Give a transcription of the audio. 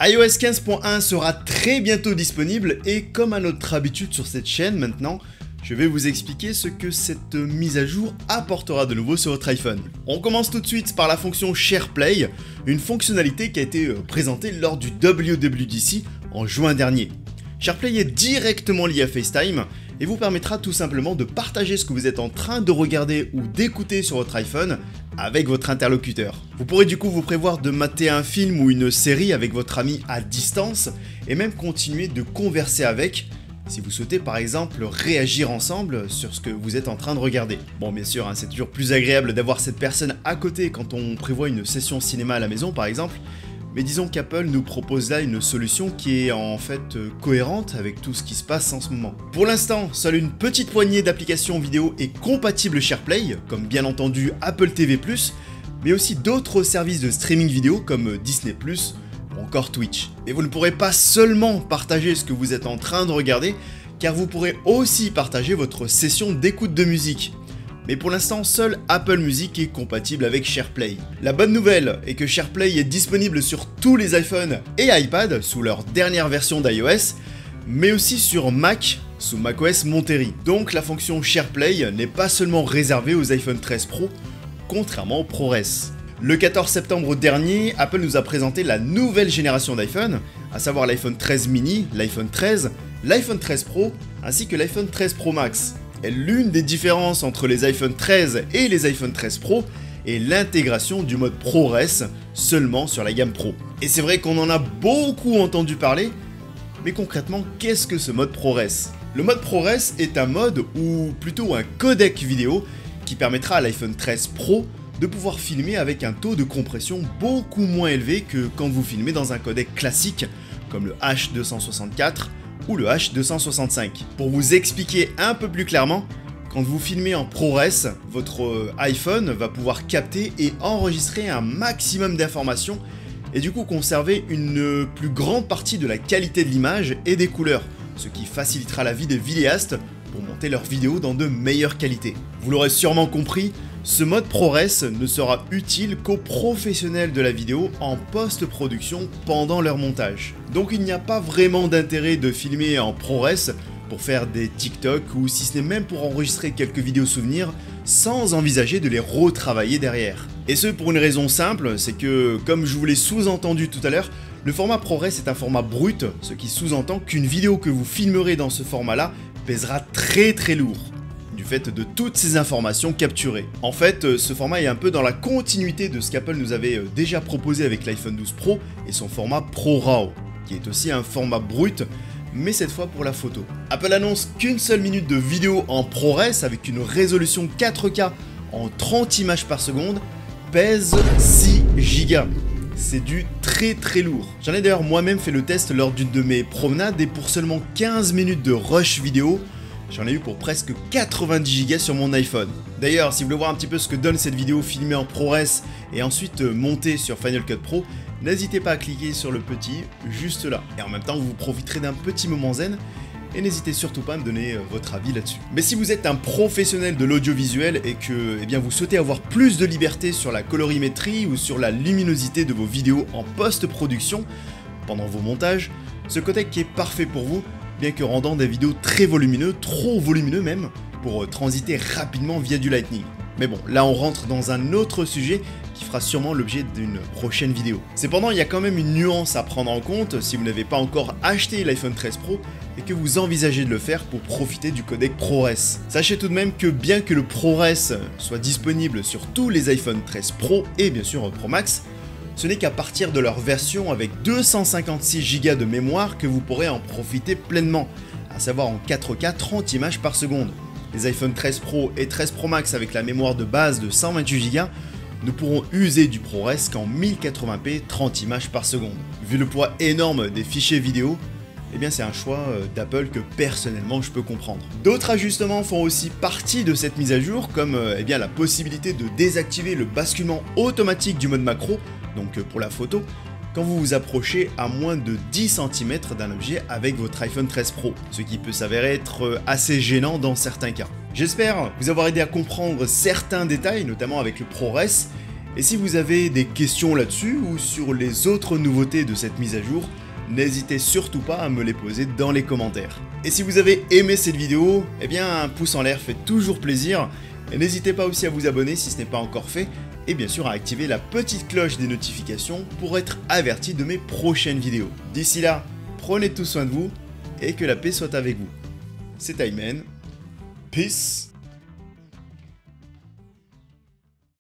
iOS 15.1 sera très bientôt disponible et comme à notre habitude sur cette chaîne maintenant, je vais vous expliquer ce que cette mise à jour apportera de nouveau sur votre iPhone. On commence tout de suite par la fonction SharePlay, une fonctionnalité qui a été présentée lors du WWDC en juin dernier. SharePlay est directement lié à FaceTime et vous permettra tout simplement de partager ce que vous êtes en train de regarder ou d'écouter sur votre iPhone avec votre interlocuteur. Vous pourrez du coup vous prévoir de mater un film ou une série avec votre ami à distance et même continuer de converser avec si vous souhaitez par exemple réagir ensemble sur ce que vous êtes en train de regarder. Bon bien sûr, c'est toujours plus agréable d'avoir cette personne à côté quand on prévoit une session cinéma à la maison par exemple, mais disons qu'Apple nous propose là une solution qui est en fait cohérente avec tout ce qui se passe en ce moment. Pour l'instant, seule une petite poignée d'applications vidéo est compatible SharePlay, comme bien entendu Apple TV+, mais aussi d'autres services de streaming vidéo comme Disney+, ou encore Twitch. Et vous ne pourrez pas seulement partager ce que vous êtes en train de regarder, car vous pourrez aussi partager votre session d'écoute de musique. Mais pour l'instant, seul Apple Music est compatible avec SharePlay. La bonne nouvelle est que SharePlay est disponible sur tous les iPhones et iPad sous leur dernière version d'iOS, mais aussi sur Mac sous macOS Monterey. Donc la fonction SharePlay n'est pas seulement réservée aux iPhone 13 Pro, contrairement au ProRes. Le 14 septembre dernier, Apple nous a présenté la nouvelle génération d'iPhone, à savoir l'iPhone 13 mini, l'iPhone 13, l'iPhone 13 Pro, ainsi que l'iPhone 13 Pro Max. Et l'une des différences entre les iPhone 13 et les iPhone 13 Pro est l'intégration du mode ProRes seulement sur la gamme Pro. Et c'est vrai qu'on en a beaucoup entendu parler, mais concrètement, qu'est-ce que ce mode ProRes? Le mode ProRes est un mode, ou plutôt un codec vidéo, qui permettra à l'iPhone 13 Pro de pouvoir filmer avec un taux de compression beaucoup moins élevé que quand vous filmez dans un codec classique, comme le H264, ou le H265. Pour vous expliquer un peu plus clairement, quand vous filmez en ProRes, votre iPhone va pouvoir capter et enregistrer un maximum d'informations et du coup conserver une plus grande partie de la qualité de l'image et des couleurs, ce qui facilitera la vie des vidéastes pour monter leurs vidéos dans de meilleures qualités. Vous l'aurez sûrement compris, ce mode ProRes ne sera utile qu'aux professionnels de la vidéo en post-production pendant leur montage. Donc il n'y a pas vraiment d'intérêt de filmer en ProRes pour faire des TikTok ou si ce n'est même pour enregistrer quelques vidéos souvenirs sans envisager de les retravailler derrière. Et ce pour une raison simple, c'est que comme je vous l'ai sous-entendu tout à l'heure, le format ProRes est un format brut, ce qui sous-entend qu'une vidéo que vous filmerez dans ce format-là pèsera très lourd, du fait de toutes ces informations capturées. En fait, ce format est un peu dans la continuité de ce qu'Apple nous avait déjà proposé avec l'iPhone 12 Pro et son format ProRAW, qui est aussi un format brut, mais cette fois pour la photo. Apple annonce qu'une seule minute de vidéo en ProRes avec une résolution 4K en 30 images par seconde pèse 6 Go. C'est du très lourd. J'en ai d'ailleurs moi-même fait le test lors d'une de mes promenades et pour seulement 15 minutes de rush vidéo, j'en ai eu pour presque 90 Go sur mon iPhone. D'ailleurs, si vous voulez voir un petit peu ce que donne cette vidéo filmée en ProRes et ensuite montée sur Final Cut Pro, n'hésitez pas à cliquer sur le petit juste là. Et en même temps, vous profiterez d'un petit moment zen et n'hésitez surtout pas à me donner votre avis là-dessus. Mais si vous êtes un professionnel de l'audiovisuel et que vous souhaitez avoir plus de liberté sur la colorimétrie ou sur la luminosité de vos vidéos en post-production pendant vos montages, ce codec est parfait pour vous, bien que rendant des vidéos très volumineux, trop volumineux même, pour transiter rapidement via du Lightning. Mais bon, là on rentre dans un autre sujet qui fera sûrement l'objet d'une prochaine vidéo. Cependant, il y a quand même une nuance à prendre en compte si vous n'avez pas encore acheté l'iPhone 13 Pro et que vous envisagez de le faire pour profiter du codec ProRes. Sachez tout de même que bien que le ProRes soit disponible sur tous les iPhone 13 Pro et bien sûr Pro Max, ce n'est qu'à partir de leur version avec 256 Go de mémoire que vous pourrez en profiter pleinement, à savoir en 4K 30 images par seconde. Les iPhone 13 Pro et 13 Pro Max avec la mémoire de base de 128 Go ne pourront user du ProRes qu'en 1080p 30 images par seconde. Vu le poids énorme des fichiers vidéo, c'est un choix d'Apple que personnellement je peux comprendre. D'autres ajustements font aussi partie de cette mise à jour, comme la possibilité de désactiver le basculement automatique du mode macro, donc pour la photo, quand vous vous approchez à moins de 10 cm d'un objet avec votre iPhone 13 Pro, ce qui peut s'avérer être assez gênant dans certains cas. J'espère vous avoir aidé à comprendre certains détails, notamment avec le ProRes, Et si vous avez des questions là-dessus ou sur les autres nouveautés de cette mise à jour, n'hésitez surtout pas à me les poser dans les commentaires. Et si vous avez aimé cette vidéo, eh bien un pouce en l'air fait toujours plaisir. Et n'hésitez pas aussi à vous abonner si ce n'est pas encore fait, et bien sûr à activer la petite cloche des notifications pour être averti de mes prochaines vidéos. D'ici là, prenez tout soin de vous, et que la paix soit avec vous. C'est Aymen. Peace.